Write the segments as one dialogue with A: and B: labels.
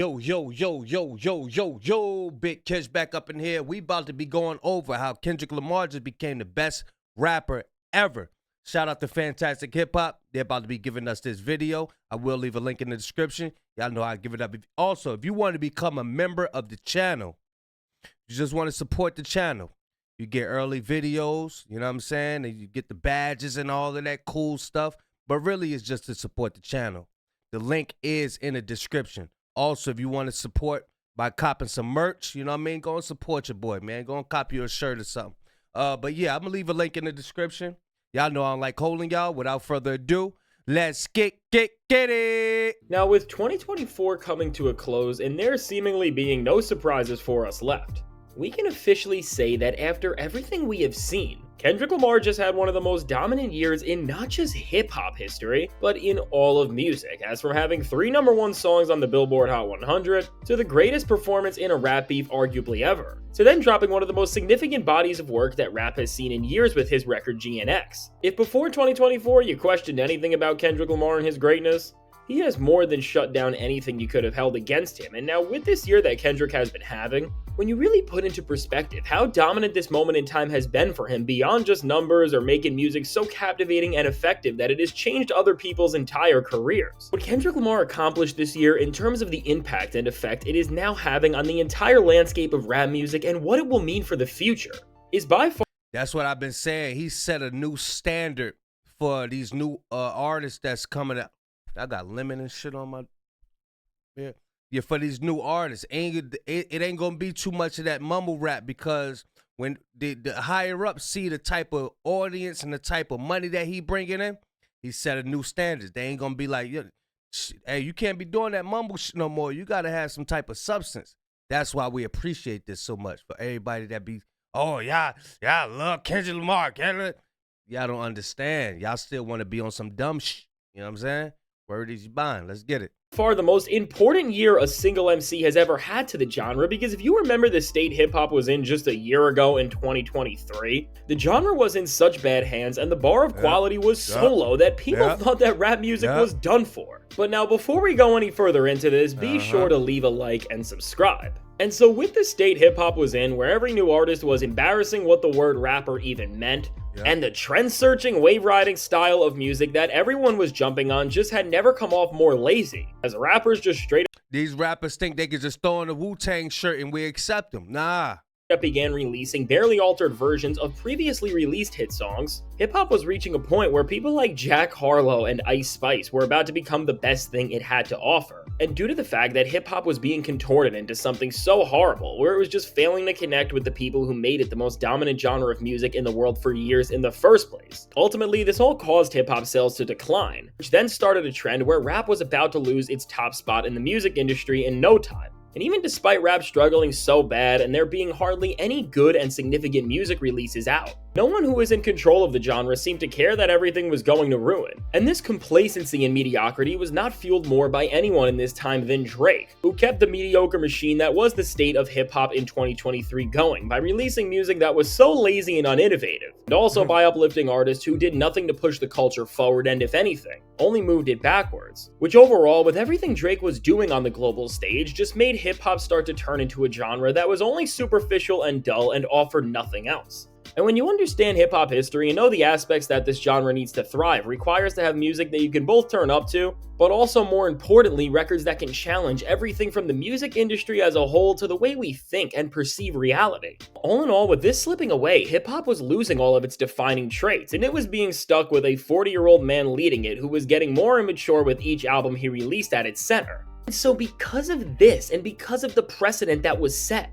A: Yo, Big Kish back up in here. We about to be going over how Kendrick Lamar just became the best rapper ever. Shout out to Fantastic Hip Hop. They're about to be giving us this video. I will leave a link in the description. Y'all know I give it up. Also, if you want to become a member of the channel, you just want to support the channel, you get early videos, you know what I'm saying? And you get the badges and all of that cool stuff. But really, it's just to support the channel. The link is in the description. Also, if you want to support by copping some merch, you know what I mean? Go and support your boy, man. Go and copy you a shirt or something. But yeah, I'm going to leave a link in the description. Y'all know I don't like holding y'all. Without further ado, let's get it.
B: Now, with 2024 coming to a close and there seemingly being no surprises for us left, we can officially say that after everything we have seen, Kendrick Lamar just had one of the most dominant years in not just hip-hop history, but in all of music, as from having 3 #1 songs on the Billboard Hot 100, to the greatest performance in a rap beef arguably ever, to then dropping one of the most significant bodies of work that rap has seen in years with his record GNX. If before 2024 you questioned anything about Kendrick Lamar and his greatness, he has more than shut down anything you could have held against him, and now with this year that Kendrick has been having, when you really put into perspective how dominant this moment in time has been for him beyond just numbers or making music so captivating and effective that it has changed other people's entire careers. What Kendrick Lamar accomplished this year in terms of the impact and effect it is now having on the entire landscape of rap music and what it will mean for the future is by far—
A: That's what I've been saying. He set a new standard for these new artists that's coming out. I got lemon and shit on my— Yeah, for these new artists. It ain't gonna be too much of that mumble rap, because when the higher ups see the type of audience and the type of money that he bringing in, he set a new standard. They ain't gonna be like, hey, you can't be doing that mumble shit no more. You gotta have some type of substance. That's why we appreciate this so much. For everybody that be, oh yeah, I love Kendrick Lamar. Y'all don't understand. Y'all still want to be on some dumb shit. You know what I'm saying? Word is you buying. Let's get it.
B: Far the most important year a single MC has ever had to the genre, because if you remember the state hip-hop was in just a year ago in 2023, the genre was in such bad hands and the bar of quality was so low that people thought that rap music was done for. But now, before we go any further into this, be sure to leave a like and subscribe. And so with the state hip-hop was in, where every new artist was embarrassing what the word rapper even meant, and the trend-searching, wave-riding style of music that everyone was jumping on just had never come off more lazy, as rappers just straight up—
A: These rappers think they can just throw on a Wu-Tang shirt and we accept them. Nah.
B: began releasing barely altered versions of previously released hit songs, hip-hop was reaching a point where people like Jack Harlow and Ice Spice were about to become the best thing it had to offer. And due to the fact that hip-hop was being contorted into something so horrible, where it was just failing to connect with the people who made it the most dominant genre of music in the world for years in the first place, ultimately this all caused hip-hop sales to decline, which then started a trend where rap was about to lose its top spot in the music industry in no time. And even despite rap struggling so bad and there being hardly any good and significant music releases out, no one who was in control of the genre seemed to care that everything was going to ruin. And this complacency and mediocrity was not fueled more by anyone in this time than Drake, who kept the mediocre machine that was the state of hip-hop in 2023 going by releasing music that was so lazy and uninnovative, and also by uplifting artists who did nothing to push the culture forward and, if anything, only moved it backwards. Which overall, with everything Drake was doing on the global stage, just made hip-hop start to turn into a genre that was only superficial and dull and offered nothing else. And when you understand hip-hop history and know the aspects that this genre needs to thrive requires to have music that you can both turn up to, but also more importantly, records that can challenge everything from the music industry as a whole to the way we think and perceive reality. All in all, with this slipping away, hip-hop was losing all of its defining traits, and it was being stuck with a 40-year-old man leading it who was getting more immature with each album he released at its center. And so because of this, and because of the precedent that was set,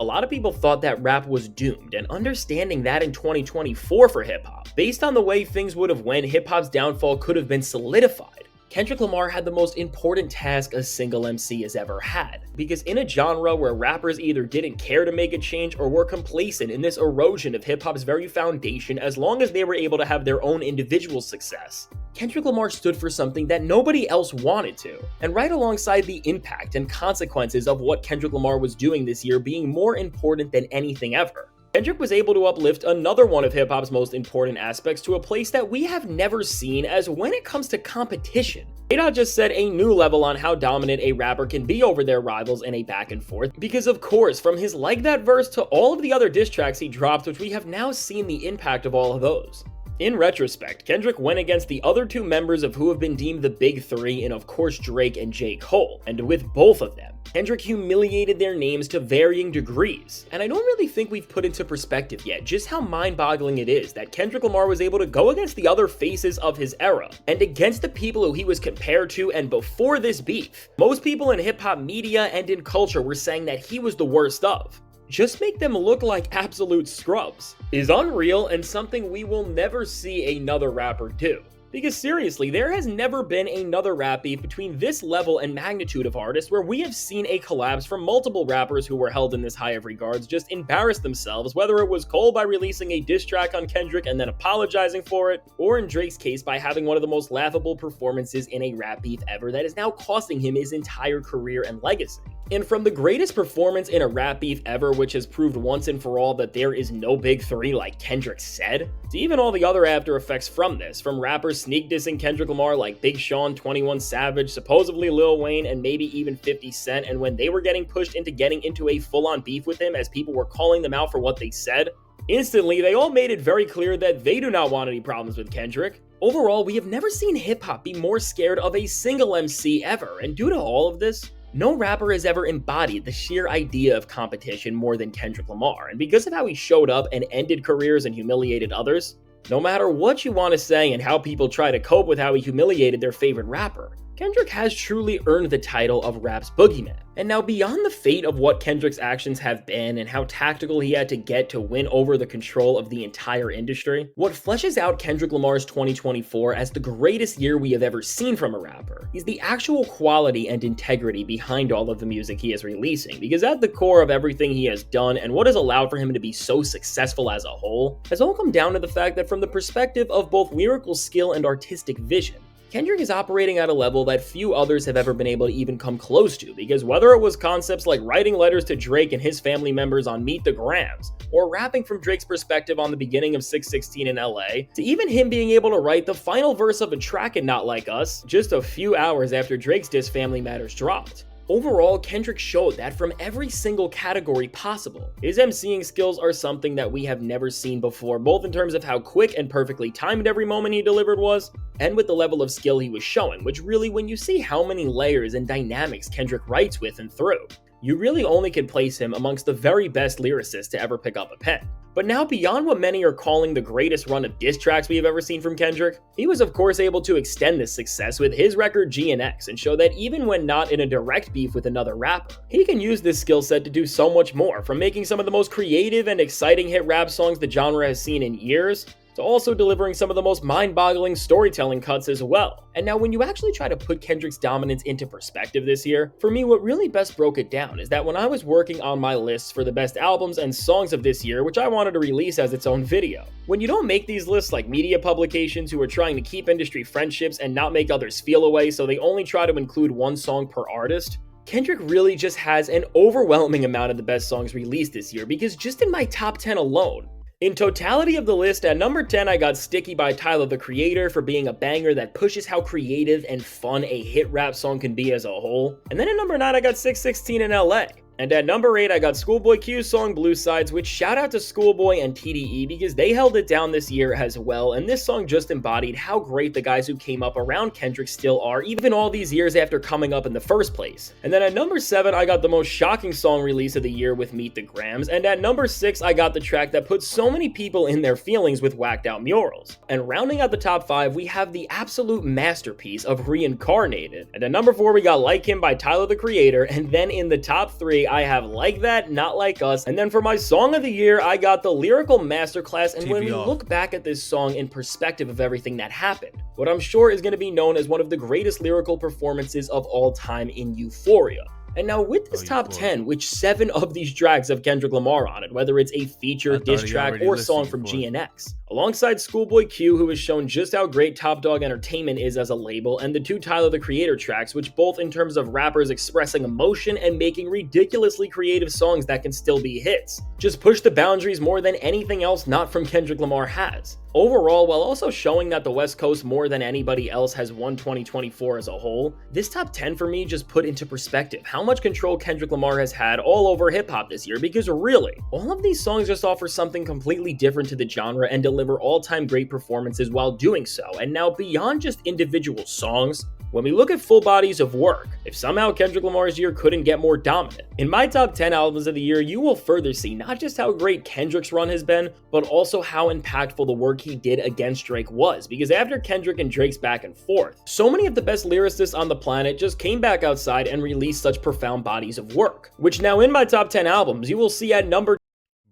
B: a lot of people thought that rap was doomed, and understanding that in 2024 for hip-hop, based on the way things would have went, hip-hop's downfall could have been solidified. Kendrick Lamar had the most important task a single MC has ever had, because in a genre where rappers either didn't care to make a change or were complacent in this erosion of hip-hop's very foundation as long as they were able to have their own individual success, Kendrick Lamar stood for something that nobody else wanted to, and right alongside the impact and consequences of what Kendrick Lamar was doing this year being more important than anything ever, Kendrick was able to uplift another one of hip-hop's most important aspects to a place that we have never seen, as when it comes to competition. Ada just set a new level on how dominant a rapper can be over their rivals in a back and forth, because of course, from his Like That verse to all of the other diss tracks he dropped, which we have now seen the impact of all of those. In retrospect, Kendrick went against the other two members of who have been deemed the big three in, of course, Drake and J. Cole, and with both of them, Kendrick humiliated their names to varying degrees. And I don't really think we've put into perspective yet just how mind-boggling it is that Kendrick Lamar was able to go against the other faces of his era, and against the people who he was compared to. And before this beef, most people in hip-hop media and in culture were saying that he was the worst of. Just make them look like absolute scrubs is unreal, and something we will never see another rapper do. Because seriously, there has never been another rap beef between this level and magnitude of artists where we have seen a collapse from multiple rappers who were held in this high of regards just embarrass themselves, whether it was Cole by releasing a diss track on Kendrick and then apologizing for it, or in Drake's case by having one of the most laughable performances in a rap beef ever that is now costing him his entire career and legacy. And from the greatest performance in a rap beef ever, which has proved once and for all that there is no big three like Kendrick said, to even all the other after effects from this, from rappers sneak dissing Kendrick Lamar like Big Sean, 21 Savage, supposedly Lil Wayne, and maybe even 50 Cent, and when they were getting pushed into getting into a full-on beef with him as people were calling them out for what they said, instantly they all made it very clear that they do not want any problems with Kendrick. Overall, we have never seen hip-hop be more scared of a single MC ever, and due to all of this, no rapper has ever embodied the sheer idea of competition more than Kendrick Lamar, and because of how he showed up and ended careers and humiliated others, no matter what you want to say and how people try to cope with how he humiliated their favorite rapper, Kendrick has truly earned the title of rap's boogeyman. And now, beyond the fate of what Kendrick's actions have been and how tactical he had to get to win over the control of the entire industry, what fleshes out Kendrick Lamar's 2024 as the greatest year we have ever seen from a rapper is the actual quality and integrity behind all of the music he is releasing, because at the core of everything he has done and what has allowed for him to be so successful as a whole has all come down to the fact that from the perspective of both lyrical skill and artistic vision, Kendrick is operating at a level that few others have ever been able to even come close to, because whether it was concepts like writing letters to Drake and his family members on Meet the Grams, or rapping from Drake's perspective on the beginning of 616 in LA, to even him being able to write the final verse of a track in Not Like Us just a few hours after Drake's diss Family Matters dropped. Overall, Kendrick showed that from every single category possible, his MCing skills are something that we have never seen before, both in terms of how quick and perfectly timed every moment he delivered was, and with the level of skill he was showing, which really, when you see how many layers and dynamics Kendrick writes with and through, you really only can place him amongst the very best lyricists to ever pick up a pen. But now, beyond what many are calling the greatest run of diss tracks we have ever seen from Kendrick, he was of course able to extend this success with his record G and X and show that even when not in a direct beef with another rapper, he can use this skill set to do so much more, from making some of the most creative and exciting hit rap songs the genre has seen in years, to also delivering some of the most mind-boggling storytelling cuts as well. And now, when you actually try to put Kendrick's dominance into perspective this year, for me what really best broke it down is that when I was working on my lists for the best albums and songs of this year, which I wanted to release as its own video, when you don't make these lists like media publications who are trying to keep industry friendships and not make others feel away, so they only try to include one song per artist, Kendrick really just has an overwhelming amount of the best songs released this year, because just in my top 10 alone, in totality of the list, at number 10 I got Sticky by Tyler the Creator for being a banger that pushes how creative and fun a hit rap song can be as a whole. And then at number 9 I got 616 in LA. And at number 8, I got Schoolboy Q's song Blue Sides, which shout out to Schoolboy and TDE because they held it down this year as well, and this song just embodied how great the guys who came up around Kendrick still are, even all these years after coming up in the first place. And then at number 7, I got the most shocking song release of the year with Meet the Grams, and at number 6, I got the track that put so many people in their feelings with Whacked Out Murals. And rounding out the top 5, we have the absolute masterpiece of Reincarnated. And at number 4, we got Like Him by Tyler the Creator, and then in the top 3, I have Like That, Not Like Us, and then for my song of the year, I got the Lyrical Masterclass. And when we look back at this song in perspective of everything that happened, what I'm sure is going to be known as one of the greatest lyrical performances of all time in Euphoria. And now with
A: Oh,
B: this
A: you
B: top
A: for it.
B: 10, which 7 of these tracks have Kendrick Lamar on it, whether it's a feature,
A: I
B: diss
A: thought he
B: track,
A: already
B: or
A: listed
B: song
A: you
B: from
A: for it.
B: GNX. Alongside Schoolboy Q, who has shown just how great Top Dog Entertainment is as a label, and the 2 Tyler the Creator tracks, which both in terms of rappers expressing emotion and making ridiculously creative songs that can still be hits, just push the boundaries more than anything else not from Kendrick Lamar has. Overall, while also showing that the West Coast more than anybody else has won 2024 as a whole, this top 10 for me just put into perspective how much control Kendrick Lamar has had all over hip-hop this year, because really, all of these songs just offer something completely different to the genre and deliver all-time great performances while doing so. And now beyond just individual songs, when we look at full bodies of work, if somehow Kendrick Lamar's year couldn't get more dominant, in my top 10 albums of the year, you will further see not just how great Kendrick's run has been, but also how impactful the work he did against Drake was, because after Kendrick and Drake's back and forth, so many of the best lyricists on the planet just came back outside and released such profound bodies of work, which now in my top 10 albums, you will see at number.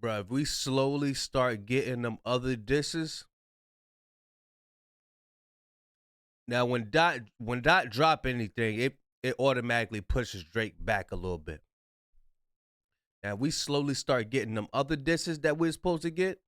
A: Bruh, if we slowly start getting them other disses. Now, when Dot drop anything, it automatically pushes Drake back a little bit. Now, if we slowly start getting them other disses that we're supposed to get,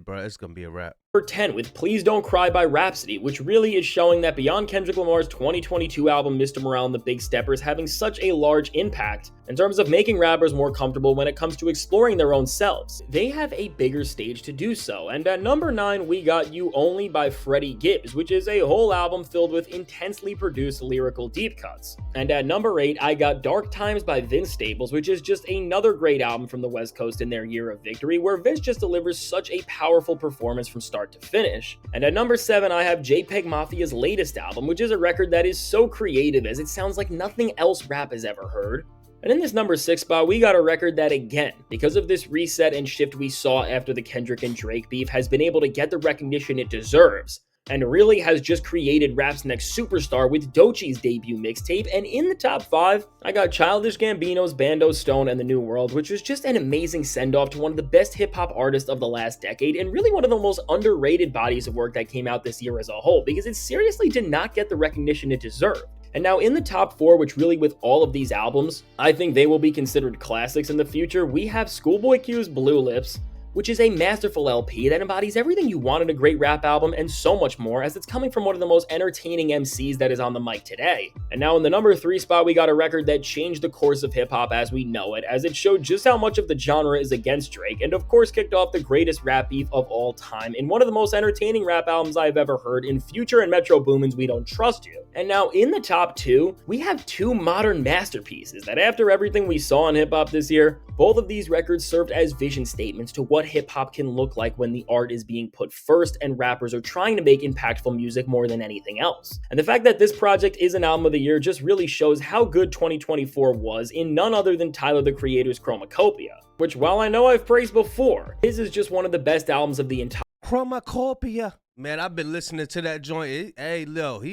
A: bro, it's gonna be a wrap.
B: 10 with Please Don't Cry by Rhapsody, which really is showing that beyond Kendrick Lamar's 2022 album Mr. Morale and the Big Steppers having such a large impact in terms of making rappers more comfortable when it comes to exploring their own selves, they have a bigger stage to do so. And at number 9, we got You Only by Freddie Gibbs, which is a whole album filled with intensely produced lyrical deep cuts. And at number 8, I got Dark Times by Vince Staples, which is just another great album from the West Coast in their year of victory, where Vince just delivers such a powerful performance from start to finish. And at number 7, I have JPEG Mafia's latest album, which is a record that is so creative as it sounds like nothing else rap has ever heard. And in this number 6 spot, we got a record that, again, because of this reset and shift we saw after the Kendrick and Drake beef, has been able to get the recognition it deserves, and really has just created rap's next superstar with Doechie's debut mixtape. And in the top 5, I got Childish Gambino's Bando Stone and the New World, which was just an amazing send-off to one of the best hip-hop artists of the last decade, and really one of the most underrated bodies of work that came out this year as a whole, because it seriously did not get the recognition it deserved. And now in the top 4, which really with all of these albums, I think they will be considered classics in the future, we have Schoolboy Q's Blue Lips, which is a masterful LP that embodies everything you want in a great rap album and so much more, as it's coming from one of the most entertaining MCs that is on the mic today. And now in the number 3 spot, we got a record that changed the course of hip-hop as we know it, as it showed just how much of the genre is against Drake, and of course kicked off the greatest rap beef of all time in one of the most entertaining rap albums I've ever heard in Future and Metro Boomin's We Don't Trust You. And now in the top 2, we have 2 modern masterpieces that after everything we saw in hip-hop this year, both of these records served as vision statements to what hip-hop can look like when the art is being put first and rappers are trying to make impactful music more than anything else. And the fact that this project is an album of the year just really shows how good 2024 was in none other than Tyler the Creator's Chromacopia, which while I know I've praised before, his is just one of the best albums of the entire.
A: Chromacopia. Man, I've been listening to that joint. Hey, Lil,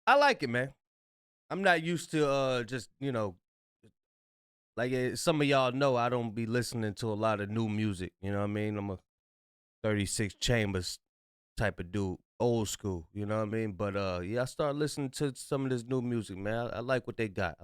A: I like it, man. I'm not used to just, like some of y'all know, I don't be listening to a lot of new music. You know what I mean? I'm a 36 Chambers type of dude, old school. You know what I mean? But yeah, I started listening to some of this new music, man. I like what they got.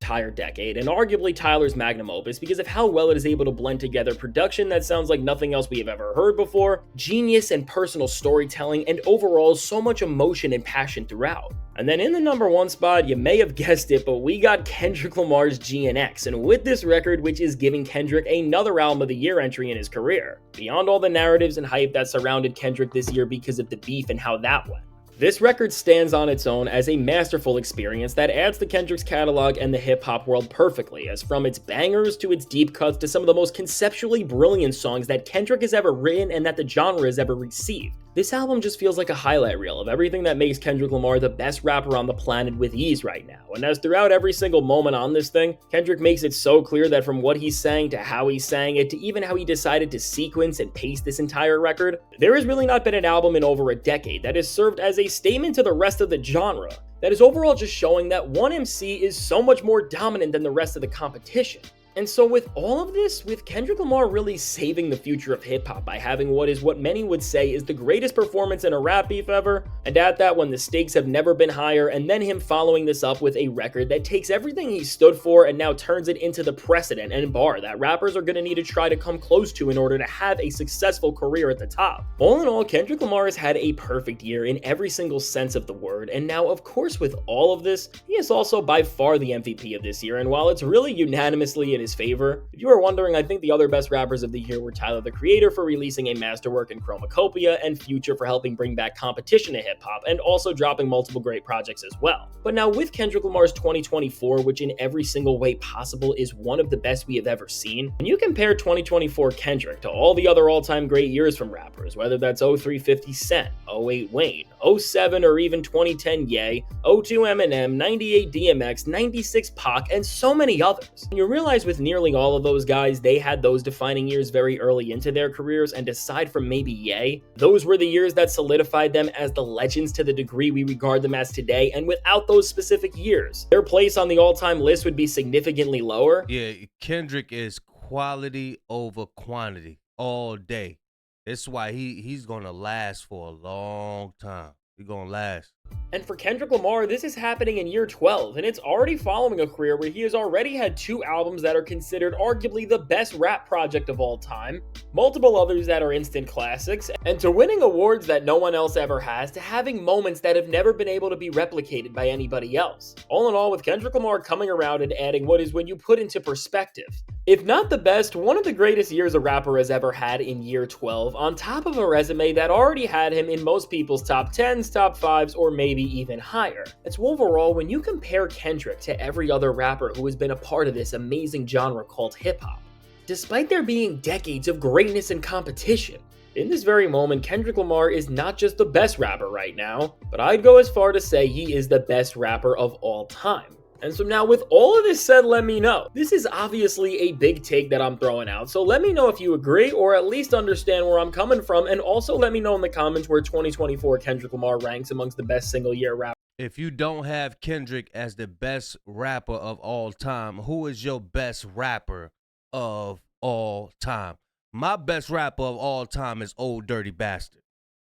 B: Entire decade, and arguably Tyler's magnum opus because of how well it is able to blend together production that sounds like nothing else we have ever heard before, genius and personal storytelling, and overall so much emotion and passion throughout. And then in the number 1 spot, you may have guessed it, but we got Kendrick Lamar's GNX, and with this record, which is giving Kendrick another album of the year entry in his career, beyond all the narratives and hype that surrounded Kendrick this year because of the beef and how that went. This record stands on its own as a masterful experience that adds to Kendrick's catalog and the hip-hop world perfectly, as from its bangers to its deep cuts to some of the most conceptually brilliant songs that Kendrick has ever written and that the genre has ever received. This album just feels like a highlight reel of everything that makes Kendrick Lamar the best rapper on the planet with ease right now, and as throughout every single moment on this thing, Kendrick makes it so clear that from what he's saying to how he's saying it to even how he decided to sequence and pace this entire record, there has really not been an album in over a decade that has served as a statement to the rest of the genre that is overall just showing that one MC is so much more dominant than the rest of the competition. And so with all of this, with Kendrick Lamar really saving the future of hip-hop by having what many would say is the greatest performance in a rap beef ever, and at that when the stakes have never been higher, and then him following this up with a record that takes everything he stood for and now turns it into the precedent and bar that rappers are going to need to try to come close to in order to have a successful career at the top. All in all, Kendrick Lamar has had a perfect year in every single sense of the word, and now of course with all of this, he is also by far the MVP of this year, and while it's really unanimously in his favor, if you are wondering, I think the other best rappers of the year were Tyler the Creator for releasing a masterwork in Chromacopia, and Future for helping bring back competition to hip-hop, and also dropping multiple great projects as well. But now with Kendrick Lamar's 2024, which in every single way possible is one of the best we have ever seen, when you compare 2024 Kendrick to all the other all-time great years from rappers, whether that's 03 50 Cent, 08 Wayne, 07 or even 2010 Ye, 02 Eminem, 98 DMX, 96 Pac, and so many others, you realize with nearly all of those guys, they had those defining years very early into their careers, and aside from maybe Ye, those were the years that solidified them as the legends to the degree we regard them as today, and without those specific years, their place on the all-time list would be significantly lower.
A: Yeah, Kendrick is quality over quantity all day. That's why he's gonna last for a long time. He's gonna last.
B: And for Kendrick Lamar, this is happening in year 12, and it's already following a career where he has already had 2 albums that are considered arguably the best rap project of all time, multiple others that are instant classics, and to winning awards that no one else ever has, to having moments that have never been able to be replicated by anybody else. All in all, with Kendrick Lamar coming around and adding what is, when you put into perspective, if not the best, one of the greatest years a rapper has ever had in year 12, on top of a resume that already had him in most people's top 10s, top 5s, or maybe even higher. It's overall, when you compare Kendrick to every other rapper who has been a part of this amazing genre called hip-hop, despite there being decades of greatness and competition, in this very moment, Kendrick Lamar is not just the best rapper right now, but I'd go as far to say he is the best rapper of all time. And so now with all of this said, let me know. This is obviously a big take that I'm throwing out, so let me know if you agree or at least understand where I'm coming from, and also let me know in the comments where 2024 Kendrick Lamar ranks amongst the best single year rappers.
A: If you don't have Kendrick as the best rapper of all time, who is your best rapper of all time? My best rapper of all time is Old Dirty Bastard.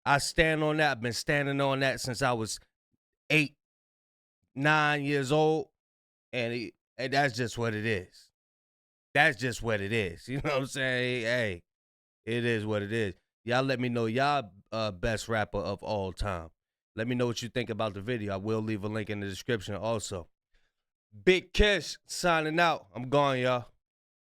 A: I stand on that. I've been standing on that since I was 8, 9 years old. And that's just what it is. That's just what it is. You know what I'm saying? Hey, it is what it is. Y'all let me know y'all best rapper of all time. Let me know what you think about the video. I will leave a link in the description also. Big Kiss signing out. I'm gone, y'all.